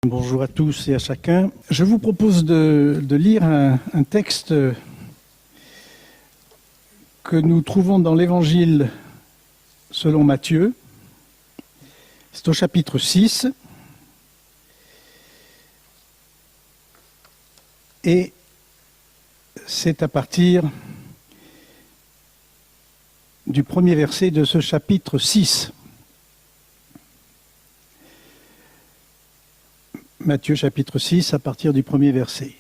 Bonjour à tous et à chacun. Je vous propose de lire un texte que nous trouvons dans l'Évangile selon Matthieu. C'est au chapitre 6. Et c'est à partir du premier verset de ce chapitre 6. Matthieu chapitre 6, à partir du premier verset.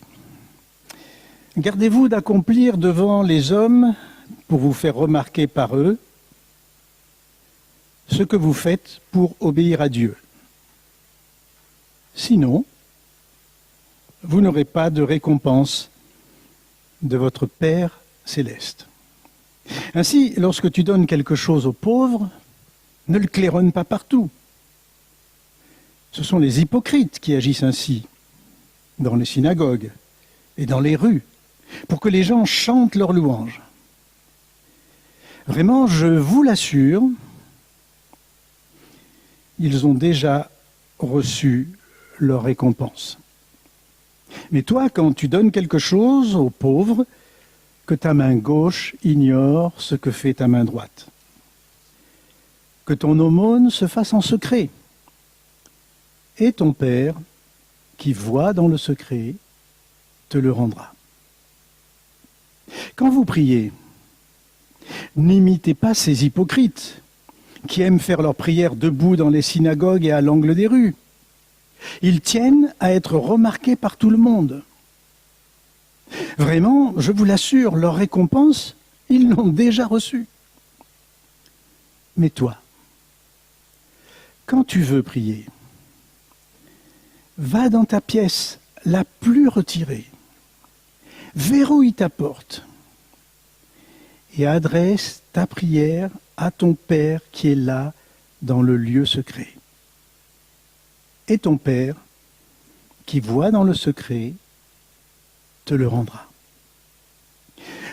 « Gardez-vous d'accomplir devant les hommes, pour vous faire remarquer par eux, ce que vous faites pour obéir à Dieu. Sinon, vous n'aurez pas de récompense de votre Père céleste. Ainsi, lorsque tu donnes quelque chose aux pauvres, ne le claironne pas partout. Ce sont les hypocrites qui agissent ainsi, dans les synagogues et dans les rues, pour que les gens chantent leurs louanges. Vraiment, je vous l'assure, ils ont déjà reçu leur récompense. Mais toi, quand tu donnes quelque chose aux pauvres, que ta main gauche ignore ce que fait ta main droite. Que ton aumône se fasse en secret. Et ton Père, qui voit dans le secret, te le rendra. Quand vous priez, n'imitez pas ces hypocrites qui aiment faire leurs prières debout dans les synagogues et à l'angle des rues. Ils tiennent à être remarqués par tout le monde. Vraiment, je vous l'assure, leur récompense, ils l'ont déjà reçue. Mais toi, quand tu veux prier, va dans ta pièce la plus retirée, verrouille ta porte et adresse ta prière à ton Père qui est là dans le lieu secret. Et ton Père, qui voit dans le secret, te le rendra.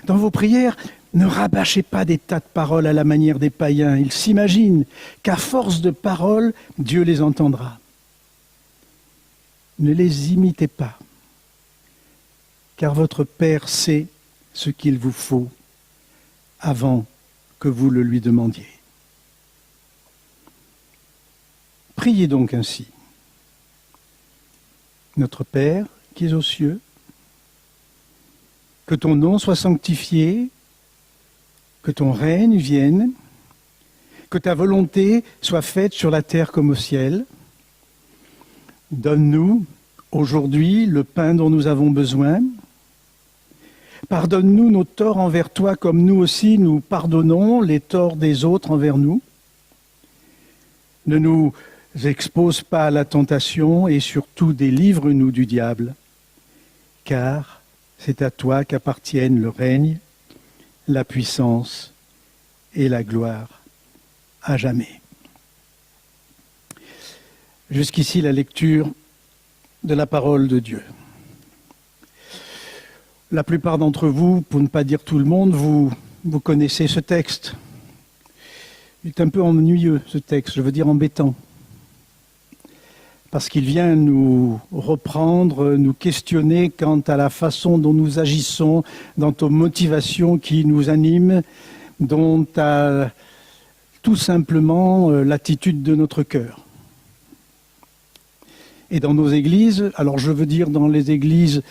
Dans vos prières, ne rabâchez pas des tas de paroles à la manière des païens. Ils s'imaginent qu'à force de paroles, Dieu les entendra. Ne les imitez pas, car votre Père sait ce qu'il vous faut avant que vous le lui demandiez. Priez donc ainsi. Notre Père qui es aux cieux, que ton nom soit sanctifié, que ton règne vienne, que ta volonté soit faite sur la terre comme au ciel. Donne-nous aujourd'hui le pain dont nous avons besoin. Pardonne-nous nos torts envers toi comme nous aussi nous pardonnons les torts des autres envers nous. Ne nous expose pas à la tentation et surtout délivre-nous du diable, car c'est à toi qu'appartiennent le règne, la puissance et la gloire à jamais. Jusqu'ici, la lecture de la parole de Dieu. La plupart d'entre vous, pour ne pas dire tout le monde, vous connaissez ce texte. Il est un peu ennuyeux, ce texte, je veux dire embêtant. Parce qu'il vient nous reprendre, nous questionner quant à la façon dont nous agissons, quant aux motivations qui nous animent, dont à tout simplement l'attitude de notre cœur. Et dans nos églises, alors je veux dire dans les églises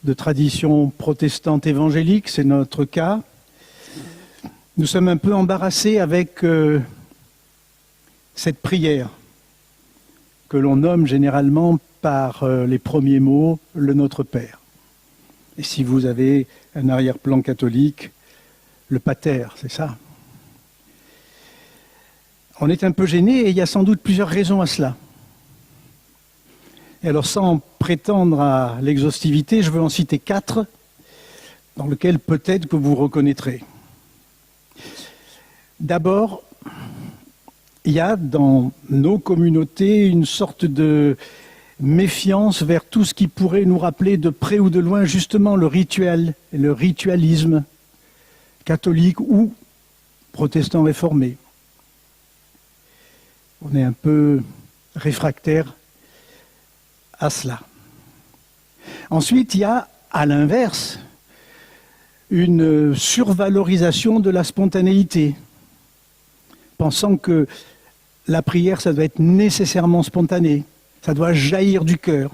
de tradition protestante évangélique, c'est notre cas, nous sommes un peu embarrassés avec cette prière que l'on nomme généralement par les premiers mots, le Notre Père. Et si vous avez un arrière-plan catholique, le Pater, c'est ça. On est un peu gêné et il y a sans doute plusieurs raisons à cela. Et alors, sans prétendre à l'exhaustivité, je veux en citer 4, dans lesquels peut-être que vous reconnaîtrez. D'abord, il y a dans nos communautés une sorte de méfiance vers tout ce qui pourrait nous rappeler de près ou de loin justement le rituel et le ritualisme catholique ou protestant réformé. On est un peu réfractaire à cela. Ensuite, il y a, à l'inverse, une survalorisation de la spontanéité, pensant que la prière, ça doit être nécessairement spontané, ça doit jaillir du cœur,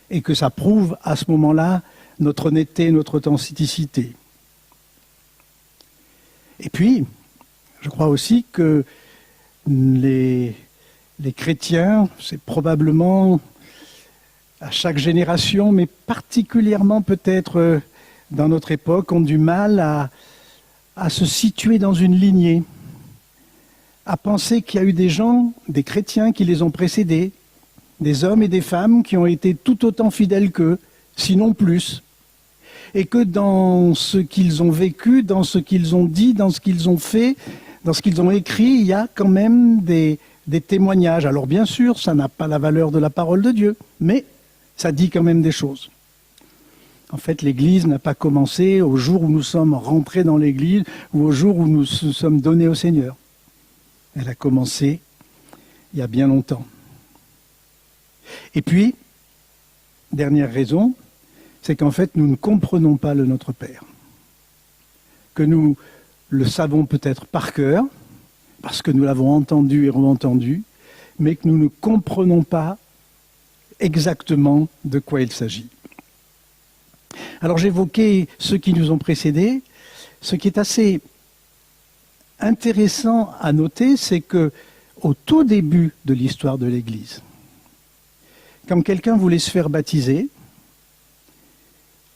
et que ça prouve à ce moment-là notre honnêteté, notre authenticité. Et puis, je crois aussi que les chrétiens, c'est probablement à chaque génération, mais particulièrement peut-être dans notre époque, ont du mal à se situer dans une lignée, à penser qu'il y a eu des gens, des chrétiens qui les ont précédés, des hommes et des femmes qui ont été tout autant fidèles qu'eux, sinon plus, et que dans ce qu'ils ont vécu, dans ce qu'ils ont dit, dans ce qu'ils ont fait, dans ce qu'ils ont écrit, il y a quand même des témoignages. Alors bien sûr, ça n'a pas la valeur de la parole de Dieu, mais ça dit quand même des choses. En fait, l'Église n'a pas commencé au jour où nous sommes rentrés dans l'Église ou au jour où nous sommes donnés au Seigneur. Elle a commencé il y a bien longtemps. Et puis, dernière raison, c'est qu'en fait, nous ne comprenons pas le Notre Père. Que nous le savons peut-être par cœur, parce que nous l'avons entendu et re-entendu, mais que nous ne comprenons pas exactement de quoi il s'agit. Alors j'évoquais ceux qui nous ont précédés. Ce qui est assez intéressant à noter, c'est que au tout début de l'histoire de l'Église, quand quelqu'un voulait se faire baptiser,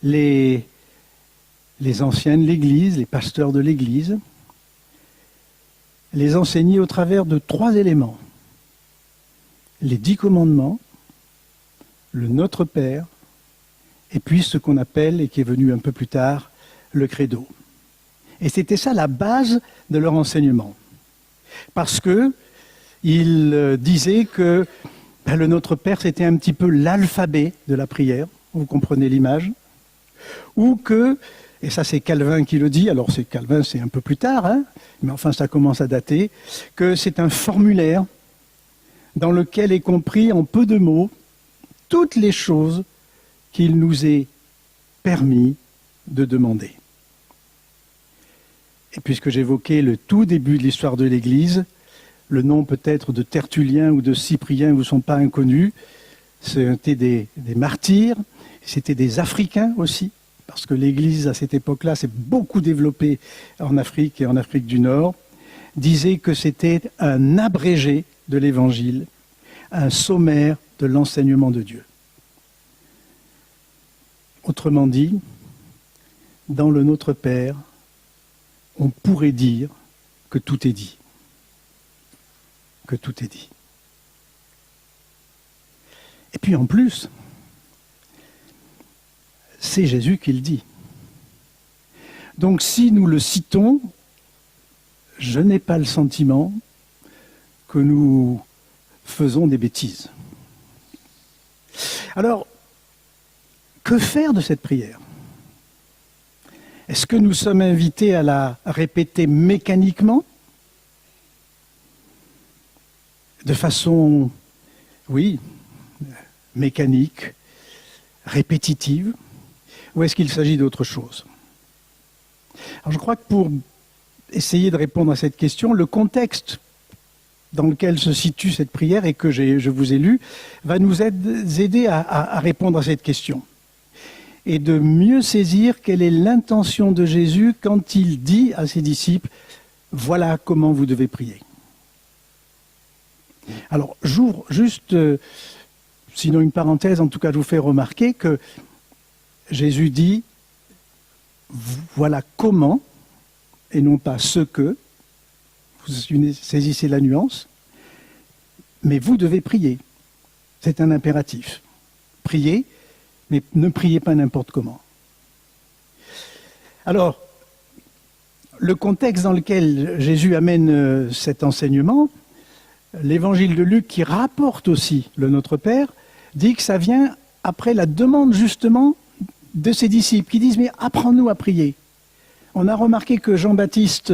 les anciens de l'Église, les pasteurs de l'Église, les enseignaient au travers de 3 éléments. Les 10 commandements, le Notre Père, et puis ce qu'on appelle, et qui est venu un peu plus tard, le credo. Et c'était ça la base de leur enseignement. Parce que ils disaient que le Notre Père, c'était un petit peu l'alphabet de la prière, vous comprenez l'image, ou que, et ça c'est Calvin qui le dit, alors c'est Calvin c'est un peu plus tard, hein, mais enfin ça commence à dater, que c'est un formulaire dans lequel est compris en peu de mots toutes les choses qu'il nous est permis de demander. Et puisque j'évoquais le tout début de l'histoire de l'Église, le nom peut-être de Tertullien ou de Cyprien ne vous sont pas inconnus, c'était des martyrs, c'était des Africains aussi, parce que l'Église à cette époque-là s'est beaucoup développée en Afrique et en Afrique du Nord, disait que c'était un abrégé de l'Évangile, un sommaire de l'enseignement de Dieu. Autrement dit, dans le Notre Père, on pourrait dire que tout est dit. Que tout est dit. Et puis en plus, c'est Jésus qui le dit. Donc si nous le citons, je n'ai pas le sentiment que nous faisons des bêtises. Alors, que faire de cette prière ? Est-ce que nous sommes invités à la répéter mécaniquement ? De façon, oui, mécanique, répétitive, ou est-ce qu'il s'agit d'autre chose ? Alors je crois que pour essayer de répondre à cette question, le contexte dans lequel se situe cette prière et que je vous ai lu, va nous aider à répondre à cette question. Et de mieux saisir quelle est l'intention de Jésus quand il dit à ses disciples « Voilà comment vous devez prier ». Alors, j'ouvre juste, sinon une parenthèse, en tout cas je vous fais remarquer que Jésus dit « Voilà comment » et non pas « ce que ». Vous saisissez la nuance, mais vous devez prier. C'est un impératif. Priez, mais ne priez pas n'importe comment. Alors, le contexte dans lequel Jésus amène cet enseignement, l'évangile de Luc, qui rapporte aussi le Notre Père, dit que ça vient après la demande justement de ses disciples, qui disent « Mais apprends-nous à prier ». On a remarqué que Jean-Baptiste,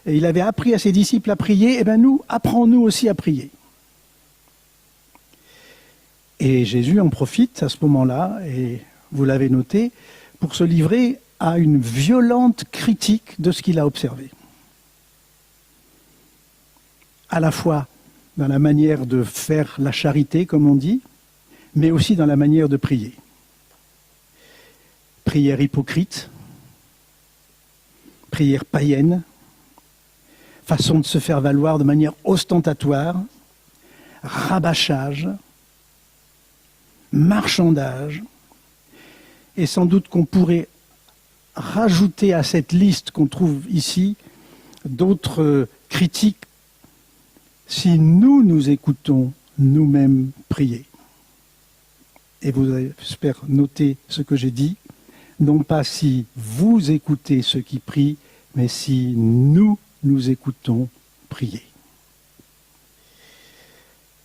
il avait appris à ses disciples à prier, et bien nous, apprends-nous aussi à prier. Et Jésus en profite à ce moment-là, et vous l'avez noté, pour se livrer à une violente critique de ce qu'il a observé. À la fois dans la manière de faire la charité, comme on dit, mais aussi dans la manière de prier. Prière hypocrite, prière païenne, façon de se faire valoir de manière ostentatoire, rabâchage, marchandage, et sans doute qu'on pourrait rajouter à cette liste qu'on trouve ici d'autres critiques si nous écoutons nous-mêmes prier. Et vous avez, j'espère, noté ce que j'ai dit, non pas si vous écoutez ceux qui prient, mais si nous écoutons prier.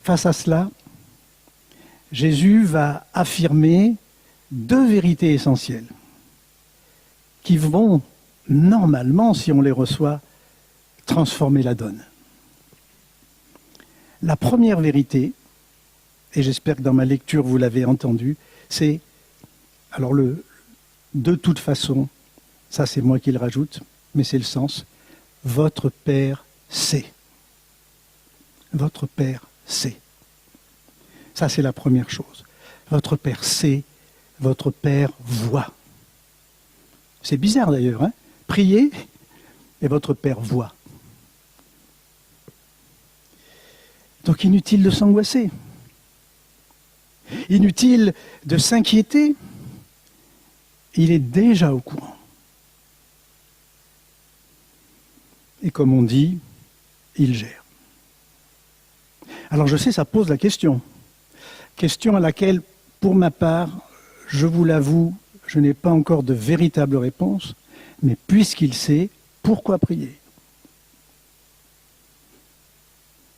Face à cela, Jésus va affirmer deux vérités essentielles qui vont, normalement, si on les reçoit, transformer la donne. La première vérité, et j'espère que dans ma lecture vous l'avez entendu, c'est, alors de toute façon, ça c'est moi qui le rajoute, mais c'est le sens, votre Père sait. Votre Père sait. Ça c'est la première chose. Votre Père sait, votre Père voit. C'est bizarre d'ailleurs, hein ? Priez et votre Père voit. Donc inutile de s'angoisser. Inutile de s'inquiéter. Il est déjà au courant. Et comme on dit, il gère. Alors je sais, ça pose la question. Question à laquelle, pour ma part, je vous l'avoue, je n'ai pas encore de véritable réponse, mais puisqu'il sait, pourquoi prier ?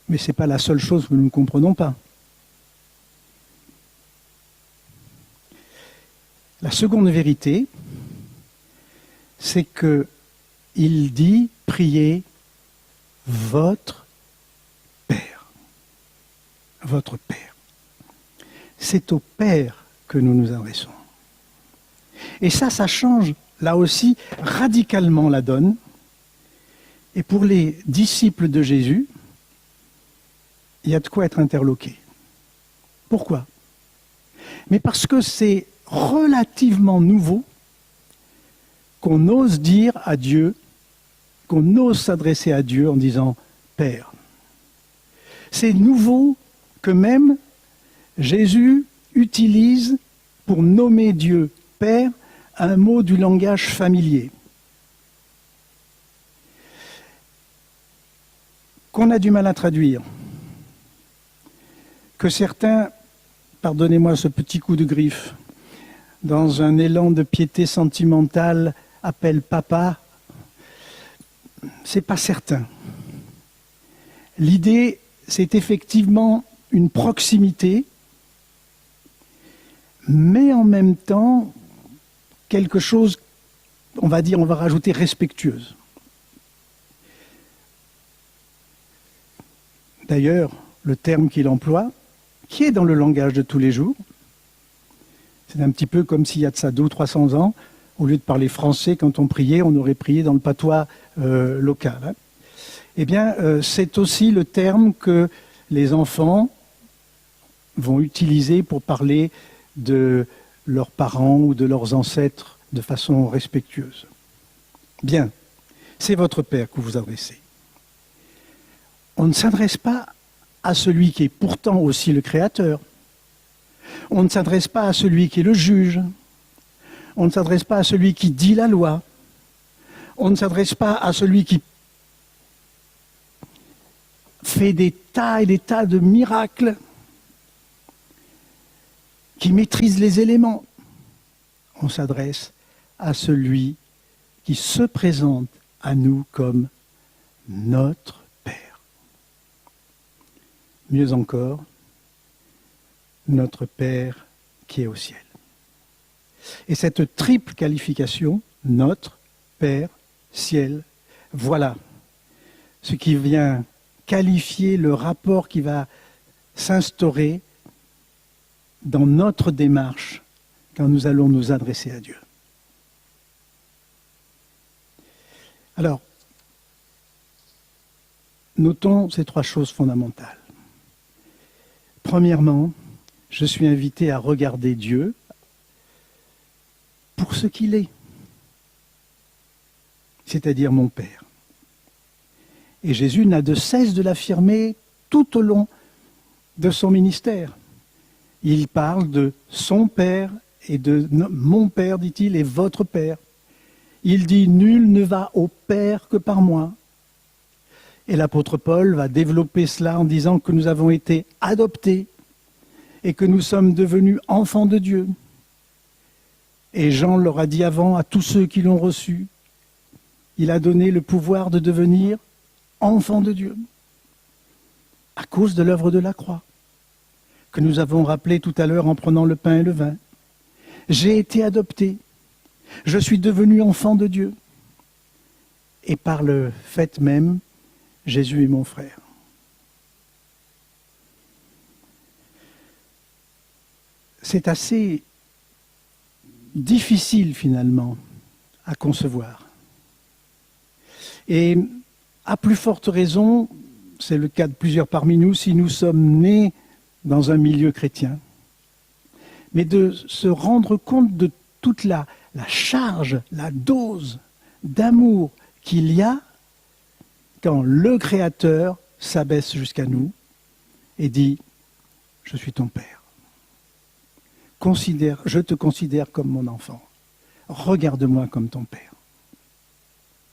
Mais ce n'est pas la seule chose que nous ne comprenons pas. La seconde vérité, c'est qu'il dit « priez votre Père ». Votre Père. C'est au Père que nous nous adressons. Et ça change, là aussi, radicalement la donne. Et pour les disciples de Jésus, il y a de quoi être interloqué. Pourquoi ? Mais parce que c'est relativement nouveau qu'on ose dire à Dieu, qu'on ose s'adresser à Dieu en disant « Père ». C'est nouveau que même Jésus utilise pour nommer Dieu « Père » un mot du langage familier. Qu'on a du mal à traduire. Que certains, pardonnez-moi ce petit coup de griffe, dans un élan de piété sentimentale, appellent papa, c'est pas certain. L'idée, c'est effectivement une proximité, mais en même temps, quelque chose, on va rajouter respectueuse. D'ailleurs, le terme qu'il emploie, qui est dans le langage de tous les jours, c'est un petit peu comme s'il y a de ça 200 ou 300 ans, au lieu de parler français, quand on priait, on aurait prié dans le patois local. Hein. Eh bien, c'est aussi le terme que les enfants vont utiliser pour parler de leurs parents ou de leurs ancêtres de façon respectueuse. Bien, c'est votre Père que vous vous adressez. On ne s'adresse pas à celui qui est pourtant aussi le Créateur. On ne s'adresse pas à celui qui est le juge. On ne s'adresse pas à celui qui dit la loi. On ne s'adresse pas à celui qui fait des tas et des tas de miracles, qui maîtrise les éléments. On s'adresse à celui qui se présente à nous comme notre Père. Mieux encore, notre Père qui est au ciel. Et cette triple qualification, notre Père, ciel, voilà ce qui vient qualifier le rapport qui va s'instaurer dans notre démarche quand nous allons nous adresser à Dieu. Alors, notons ces 3 choses fondamentales. Premièrement, je suis invité à regarder Dieu pour ce qu'il est, c'est-à-dire mon Père. Et Jésus n'a de cesse de l'affirmer tout au long de son ministère. Il parle de son Père et de mon Père, dit-il, et votre Père. Il dit « Nul ne va au Père que par moi ». Et l'apôtre Paul va développer cela en disant que nous avons été adoptés et que nous sommes devenus enfants de Dieu. Et Jean leur a dit avant à tous ceux qui l'ont reçu, il a donné le pouvoir de devenir enfants de Dieu à cause de l'œuvre de la croix, que nous avons rappelé tout à l'heure en prenant le pain et le vin. J'ai été adopté, je suis devenu enfant de Dieu. Et par le fait même, Jésus est mon frère. C'est assez difficile finalement à concevoir. Et à plus forte raison, c'est le cas de plusieurs parmi nous, si nous sommes nés dans un milieu chrétien. Mais de se rendre compte de toute la charge, la dose d'amour qu'il y a quand le Créateur s'abaisse jusqu'à nous et dit « Je suis ton Père. Je te considère comme mon enfant. Regarde-moi comme ton Père.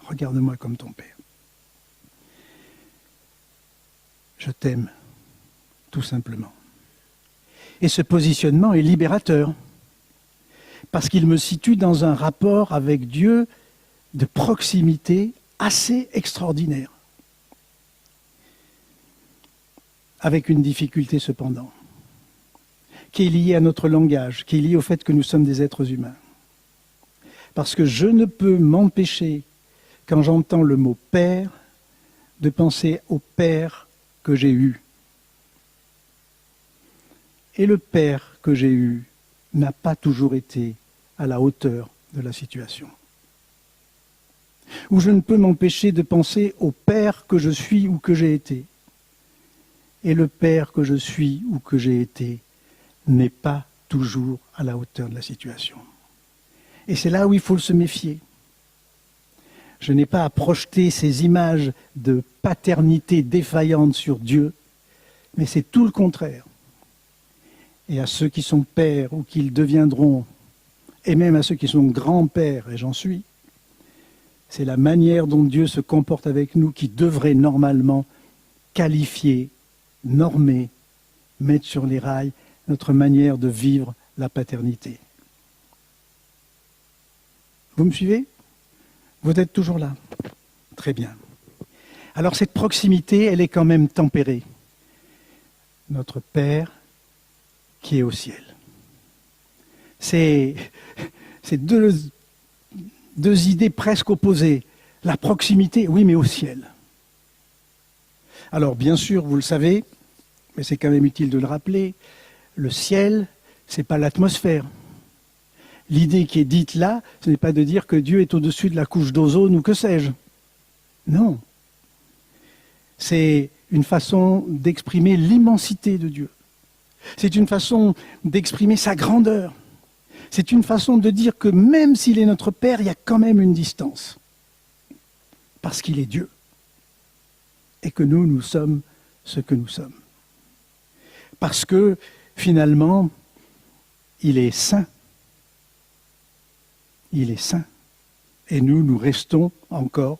Regarde-moi comme ton Père. Je t'aime, tout simplement. » Et ce positionnement est libérateur, parce qu'il me situe dans un rapport avec Dieu de proximité assez extraordinaire. Avec une difficulté cependant, qui est liée à notre langage, qui est liée au fait que nous sommes des êtres humains. Parce que je ne peux m'empêcher, quand j'entends le mot « Père », de penser au Père que j'ai eu. Et le Père que j'ai eu n'a pas toujours été à la hauteur de la situation. Ou je ne peux m'empêcher de penser au Père que je suis ou que j'ai été. Et le Père que je suis ou que j'ai été n'est pas toujours à la hauteur de la situation. Et c'est là où il faut se méfier. Je n'ai pas à projeter ces images de paternité défaillante sur Dieu, mais c'est tout le contraire. Et à ceux qui sont pères ou qu'ils deviendront, et même à ceux qui sont grands-pères, et j'en suis, c'est la manière dont Dieu se comporte avec nous qui devrait normalement qualifier, normer, mettre sur les rails notre manière de vivre la paternité. Vous me suivez? Vous êtes toujours là? Très bien. Alors cette proximité, elle est quand même tempérée. Notre Père qui est au ciel. C'est deux idées presque opposées. La proximité, oui, mais au ciel. Alors bien sûr, vous le savez, mais c'est quand même utile de le rappeler, le ciel, ce n'est pas l'atmosphère. L'idée qui est dite là, ce n'est pas de dire que Dieu est au-dessus de la couche d'ozone ou que sais-je. Non. C'est une façon d'exprimer l'immensité de Dieu. C'est une façon d'exprimer sa grandeur. C'est une façon de dire que même s'il est notre Père, il y a quand même une distance. Parce qu'il est Dieu. Et que nous sommes ce que nous sommes. Parce que, finalement, il est saint. Il est saint. Et nous restons encore,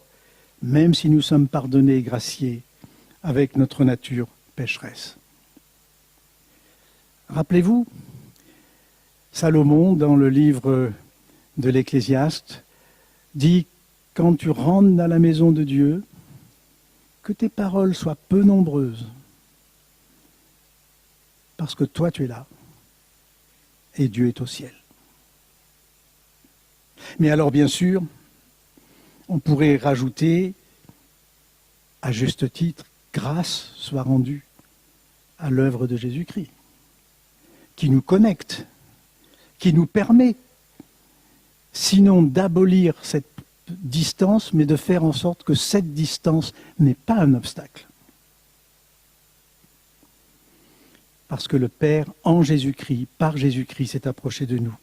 même si nous sommes pardonnés et graciés, avec notre nature pécheresse. Rappelez-vous, Salomon, dans le livre de l'Ecclésiaste, dit « Quand tu rentres dans la maison de Dieu, que tes paroles soient peu nombreuses, parce que toi tu es là, et Dieu est au ciel. » Mais alors bien sûr, on pourrait rajouter, à juste titre, grâce soit rendue à l'œuvre de Jésus-Christ, qui nous connecte, qui nous permet, sinon d'abolir cette distance, mais de faire en sorte que cette distance n'est pas un obstacle. Parce que le Père, en Jésus-Christ, par Jésus-Christ, s'est approché de nous.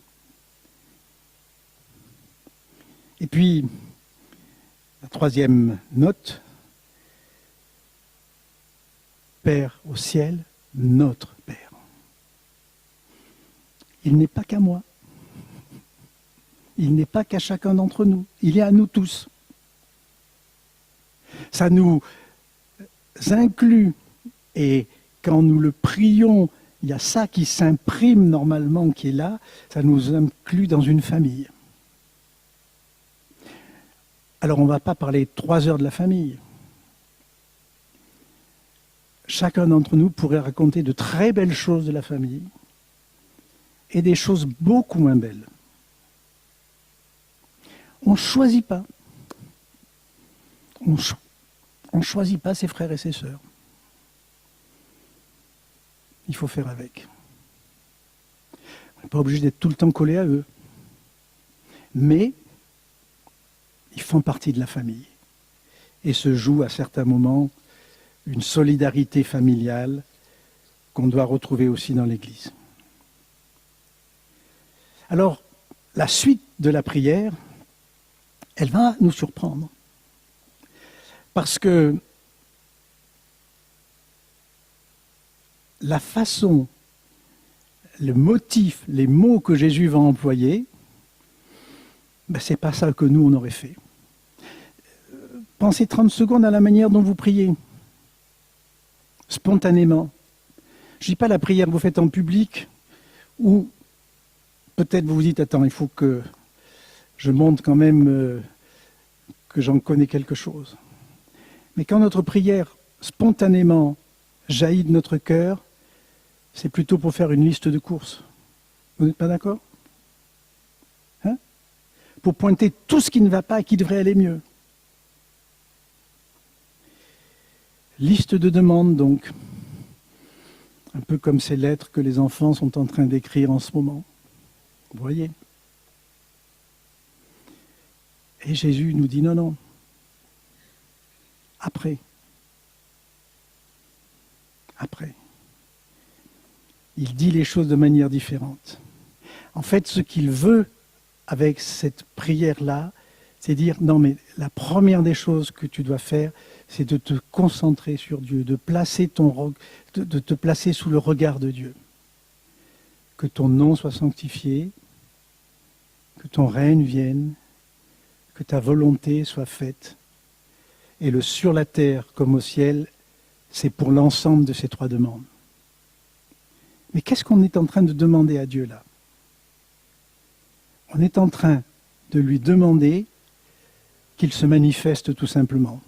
Et puis, la troisième note, Père au ciel, notre Père. Il n'est pas qu'à moi. Il n'est pas qu'à chacun d'entre nous. Il est à nous tous. Ça nous inclut, et quand nous le prions, il y a ça qui s'imprime normalement, qui est là, ça nous inclut dans une famille. Alors on ne va pas parler 3 heures de la famille. Chacun d'entre nous pourrait raconter de très belles choses de la famille et des choses beaucoup moins belles. On ne choisit pas. On ne choisit pas ses frères et ses sœurs. Il faut faire avec. On n'est pas obligé d'être tout le temps collé à eux. Mais ils font partie de la famille. Et se joue à certains moments une solidarité familiale qu'on doit retrouver aussi dans l'Église. Alors, la suite de la prière, elle va nous surprendre. Parce que la façon, le motif, les mots que Jésus va employer, ce n'est pas ça que nous, on aurait fait. Pensez 30 secondes à la manière dont vous priez, spontanément. Je ne dis pas la prière que vous faites en public, ou peut-être vous vous dites, attends, il faut que je montre quand même que j'en connais quelque chose. Mais quand notre prière, spontanément, jaillit de notre cœur, c'est plutôt pour faire une liste de courses. Vous n'êtes pas d'accord ? Hein ? Pour pointer tout ce qui ne va pas et qui devrait aller mieux. Liste de demandes, donc. Un peu comme ces lettres que les enfants sont en train d'écrire en ce moment. Vous voyez ? Et Jésus nous dit non. Après. Il dit les choses de manière différente. En fait, ce qu'il veut avec cette prière-là, c'est dire, non mais la première des choses que tu dois faire, c'est de te concentrer sur Dieu, de te placer sous le regard de Dieu. Que ton nom soit sanctifié, que ton règne vienne, que ta volonté soit faite. Et le sur la terre comme au ciel, c'est pour l'ensemble de ces 3 demandes. Mais qu'est-ce qu'on est en train de demander à Dieu là ? On est en train de lui demander qu'il se manifeste tout simplement,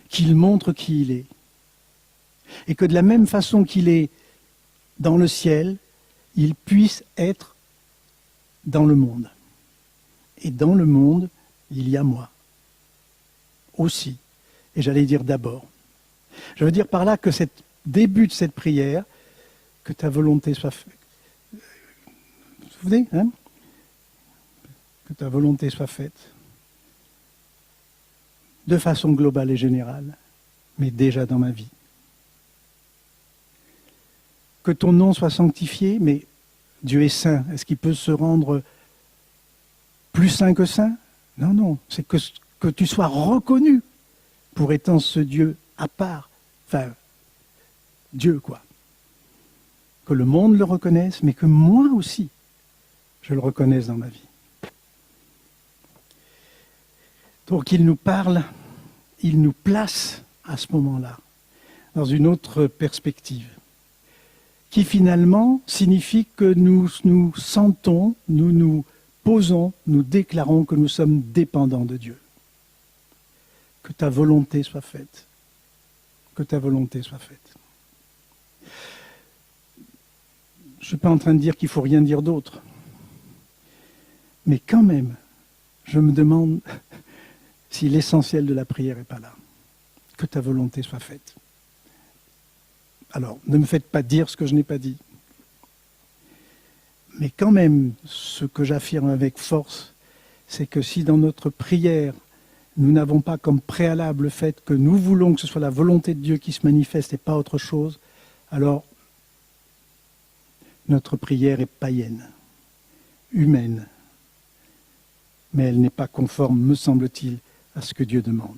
qu'il montre qui il est. Et que de la même façon qu'il est dans le ciel, il puisse être dans le monde. Et dans le monde, il y a moi. Aussi. Et j'allais dire d'abord. Je veux dire par là que ce début de cette prière, que ta volonté soit faite. Vous vous souvenez, hein ? Que ta volonté soit faite. De façon globale et générale, mais déjà dans ma vie. Que ton nom soit sanctifié, mais Dieu est saint. Est-ce qu'il peut se rendre plus saint que saint ? Non. C'est que tu sois reconnu pour étant ce Dieu à part. Enfin, Dieu, quoi. Que le monde le reconnaisse, mais que moi aussi, je le reconnaisse dans ma vie. Donc il nous parle, il nous place à ce moment-là, dans une autre perspective, qui finalement signifie que nous nous sentons, nous nous posons, nous déclarons que nous sommes dépendants de Dieu. Que ta volonté soit faite. Que ta volonté soit faite. Je ne suis pas en train de dire qu'il ne faut rien dire d'autre. Mais quand même, je me demande si l'essentiel de la prière n'est pas là. Que ta volonté soit faite. Alors, ne me faites pas dire ce que je n'ai pas dit. Mais quand même, ce que j'affirme avec force, c'est que si dans notre prière, nous n'avons pas comme préalable le fait que nous voulons que ce soit la volonté de Dieu qui se manifeste et pas autre chose, alors notre prière est païenne, humaine, mais elle n'est pas conforme, me semble-t-il, à ce que Dieu demande.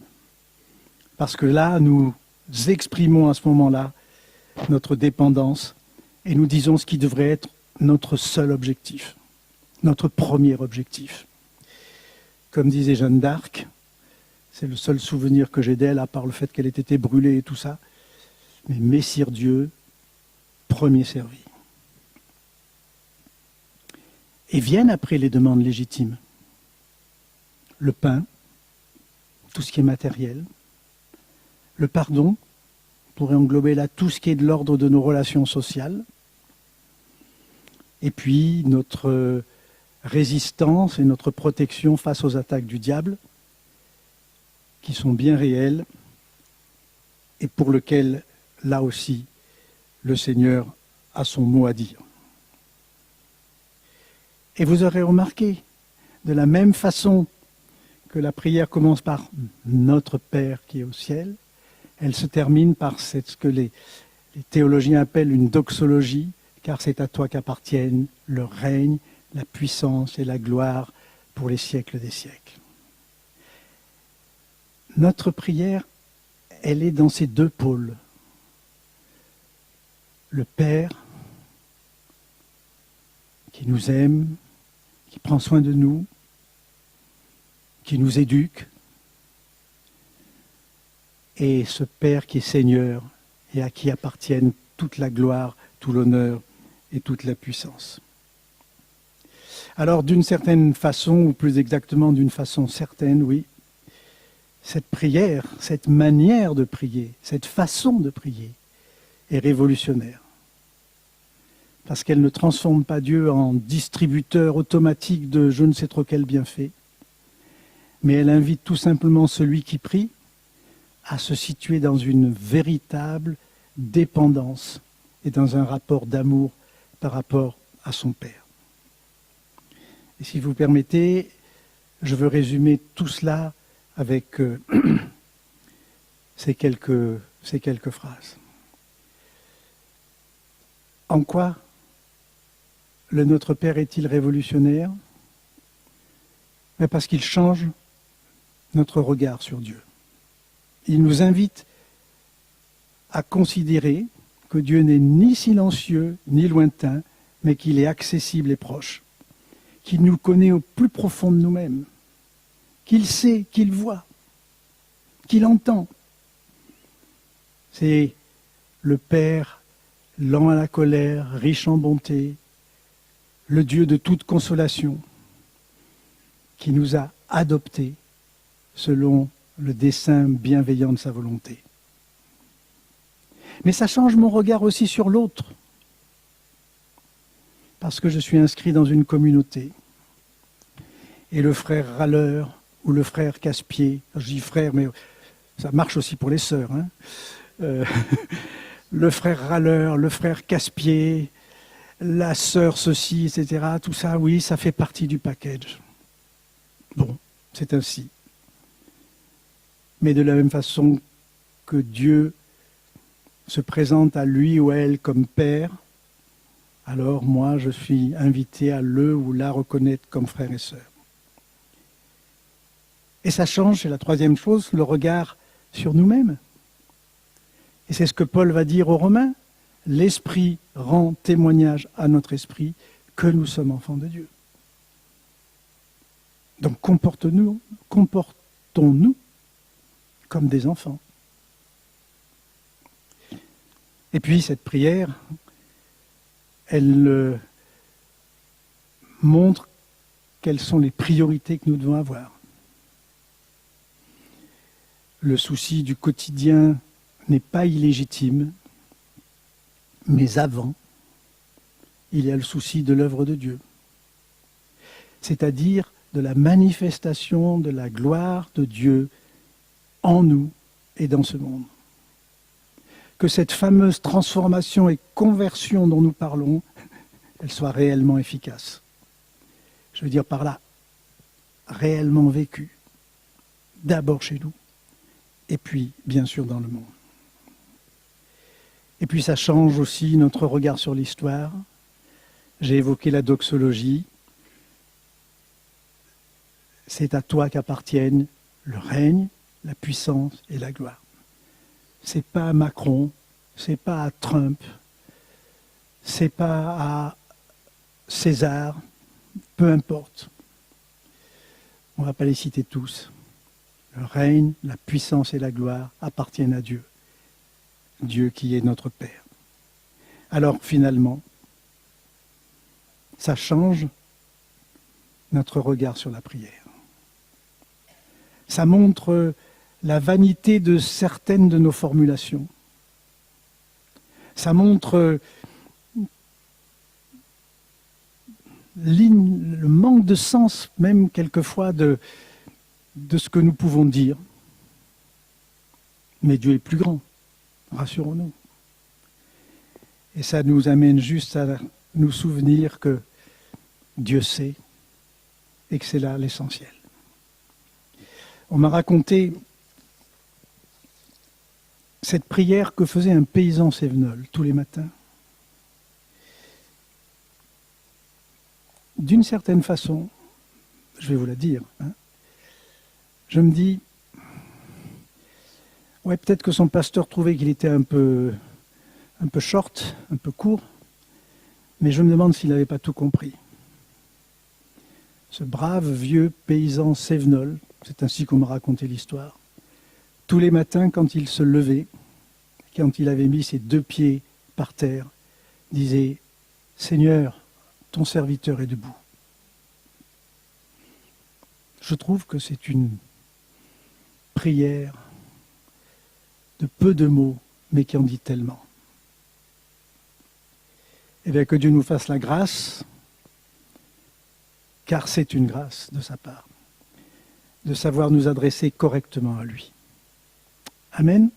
Parce que là, nous exprimons à ce moment-là notre dépendance et nous disons ce qui devrait être notre seul objectif, notre premier objectif. Comme disait Jeanne d'Arc, c'est le seul souvenir que j'ai d'elle, à part le fait qu'elle ait été brûlée et tout ça, mais Messire Dieu, premier servi. Et viennent après les demandes légitimes. Le pain, tout ce qui est matériel, le pardon, on pourrait englober là tout ce qui est de l'ordre de nos relations sociales, et puis notre résistance et notre protection face aux attaques du diable, qui sont bien réelles, et pour lesquelles, là aussi, le Seigneur a son mot à dire. Et vous aurez remarqué, de la même façon que la prière commence par « Notre Père qui est au ciel », elle se termine par ce que les théologiens appellent une doxologie, car c'est à toi qu'appartiennent le règne, la puissance et la gloire pour les siècles des siècles. Notre prière, elle est dans ces deux pôles. Le Père, qui nous aime, qui prend soin de nous, qui nous éduque, et ce Père qui est Seigneur et à qui appartiennent toute la gloire, tout l'honneur et toute la puissance. Alors d'une certaine façon, ou plus exactement d'une façon certaine, oui, cette prière, cette manière de prier, cette façon de prier est révolutionnaire. Parce qu'elle ne transforme pas Dieu en distributeur automatique de je ne sais trop quel bienfait, mais elle invite tout simplement celui qui prie à se situer dans une véritable dépendance et dans un rapport d'amour par rapport à son Père. Et si vous permettez, je veux résumer tout cela avec ces quelques phrases. En quoi le Notre Père est-il révolutionnaire? Mais parce qu'il change notre regard sur Dieu. Il nous invite à considérer que Dieu n'est ni silencieux ni lointain, mais qu'il est accessible et proche, qu'il nous connaît au plus profond de nous-mêmes, qu'il sait, qu'il voit, qu'il entend. C'est le Père lent à la colère, riche en bonté, le Dieu de toute consolation, qui nous a adoptés selon le dessein bienveillant de sa volonté. Mais ça change mon regard aussi sur l'autre, parce que je suis inscrit dans une communauté. Et le frère râleur ou le frère casse-pied, je dis frère, mais ça marche aussi pour les sœurs, hein. Le frère râleur, le frère casse-pied, la sœur ceci, etc. Tout ça, oui, ça fait partie du package. Bon, c'est ainsi. Mais de la même façon que Dieu se présente à lui ou à elle comme Père, alors moi je suis invité à le ou la reconnaître comme frère et sœur. Et ça change, c'est la troisième chose, le regard sur nous-mêmes. Et c'est ce que Paul va dire aux Romains. L'Esprit rend témoignage à notre esprit que nous sommes enfants de Dieu. Donc comportons-nous comme des enfants. Et puis cette prière, elle montre quelles sont les priorités que nous devons avoir. Le souci du quotidien n'est pas illégitime, mais avant, il y a le souci de l'œuvre de Dieu. C'est-à-dire de la manifestation de la gloire de Dieu en nous et dans ce monde. Que cette fameuse transformation et conversion dont nous parlons elle soit réellement efficace. Je veux dire par là, réellement vécue, d'abord chez nous, et puis bien sûr dans le monde. Et puis ça change aussi notre regard sur l'histoire. J'ai évoqué la doxologie. C'est à toi qu'appartiennent le règne, la puissance et la gloire. C'est pas à Macron, c'est pas à Trump, c'est pas à César, peu importe. On ne va pas les citer tous. Le règne, la puissance et la gloire appartiennent à Dieu. Dieu qui est notre Père. Alors finalement, ça change notre regard sur la prière. Ça montre la vanité de certaines de nos formulations. Ça montre le manque de sens même quelquefois de ce que nous pouvons dire. Mais Dieu est plus grand, rassurons-nous. Et ça nous amène juste à nous souvenir que Dieu sait et que c'est là l'essentiel. On m'a raconté cette prière que faisait un paysan cévenol tous les matins. D'une certaine façon, je vais vous la dire, je me dis, ouais, peut-être que son pasteur trouvait qu'il était un peu short, un peu court, mais je me demande s'il n'avait pas tout compris. Ce brave vieux paysan cévenol, c'est ainsi qu'on m'a raconté l'histoire, tous les matins quand il se levait, quand il avait mis ses 2 pieds par terre, disait « Seigneur, ton serviteur est debout ». Je trouve que c'est une prière de peu de mots, mais qui en dit tellement. Eh bien, que Dieu nous fasse la grâce, car c'est une grâce de sa part, de savoir nous adresser correctement à lui. Amen.